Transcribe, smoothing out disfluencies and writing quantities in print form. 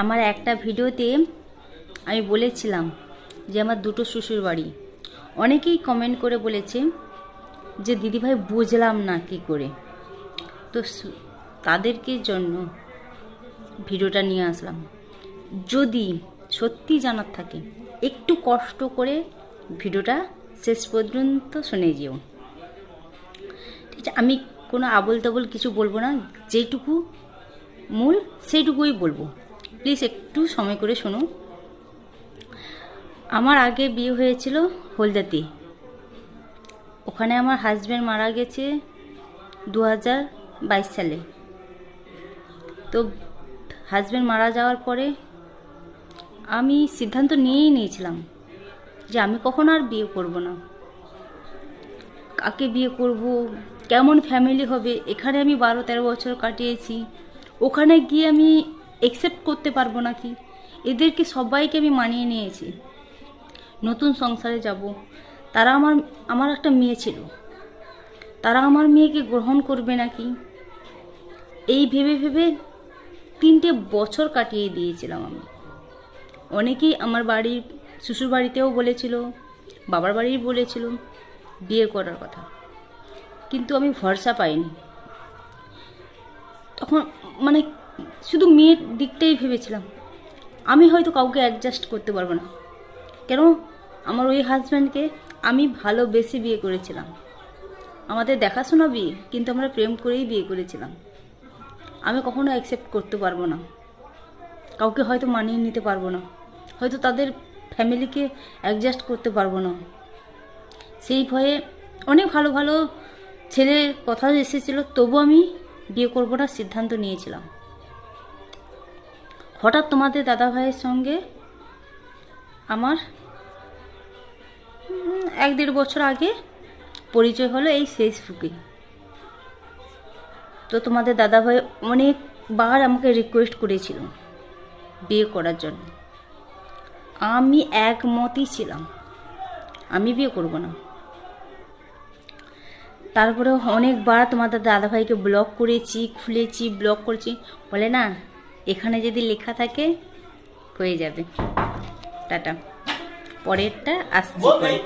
আমার একটা ভিডিওতে আমি বলেছিলাম যে আমার দুটো শ্বশুর বাড়ি। অনেকেই কমেন্ট করে বলেছে যে দিদিভাই বুঝলাম না কি করে, তো তাদেরকে জন্য ভিডিওটা নিয়ে আসলাম। যদি সত্যি জানার থাকে একটু কষ্ট করে ভিডিওটা শেষ পর্যন্ত শুনে যেও, ঠিক আছে? আমি কোনো আবল তাবল কিছু বলবো না, যেটুকু মূল সেইটুকুই বলবো। প্লিজ একটু সময় করে শোনো। আমার আগে বিয়ে হয়েছিল হলদাতে। ওখানে আমার হাজব্যান্ড মারা গেছে 2022 সালে। তো হাজব্যান্ড মারা যাওয়ার পরে আমি সিদ্ধান্ত নিয়েছিলাম যে আমি কখনো আর বিয়ে করব না। কাকে বিয়ে করব, কেমন ফ্যামিলি হবে, এখানে আমি 12-13 বছর কাটিয়েছি, ওখানে গিয়ে আমি অ্যাকসেপ্ট করতে পারবো নাকি, এদেরকে সবাইকে আমি মানিয়ে নিয়েছি। নতুন সংসারে যাব, তারা আমার একটা মেয়ে ছিল, তারা আমার মেয়েকে গ্রহণ করবে নাকি, এই ভেবে ভেবে 3টে বছর কাটিয়ে দিয়েছিলাম আমি। অনেকেই আমার বাড়ির শ্বশুর বাড়িতেও বলেছিল, বাবার বাড়ি বলেছিল বিয়ে করার কথা, কিন্তু আমি ভরসা পাইনি। তখন শুধু মেয়ের দিকটাই ভেবেছিলাম, আমি হয়তো কাউকে অ্যাডজাস্ট করতে পারবো না। কেন, আমার ওই হাজব্যান্ডকে আমি ভালোবেসে বিয়ে করেছিলাম। আমাদের দেখাশোনা বিয়ে, কিন্তু আমরা প্রেম করেই বিয়ে করেছিলাম। আমি কখনো অ্যাকসেপ্ট করতে পারবো না, কাউকে হয়তো মানিয়ে নিতে পারবো না, হয়তো তাদের ফ্যামিলিকে অ্যাডজাস্ট করতে পারবো না। সেই ভয়ে অনেক ভালো ভালো ছেলের কথা এসেছিল, তবু আমি বিয়ে করবো না সিদ্ধান্ত নিয়েছিলাম। হঠাৎ তোমাদের দাদা ভাইয়ের সঙ্গে আমার 1-1.5 বছর আগে পরিচয় হলো এই ফেসবুকে। তো তোমাদের দাদা ভাই অনেকবার আমাকে রিকোয়েস্ট করেছিল বিয়ে করার জন্য। আমি একমতই ছিলাম, আমি বিয়ে করব না। তারপরে অনেকবার তোমাদের দাদা ভাইকে ব্লক করেছি, খুলেছি, ব্লক করেছি। বলে না, এখানে যদি লেখা থাকে হয়ে যাবে। টাটা, পরেরটা আসছে।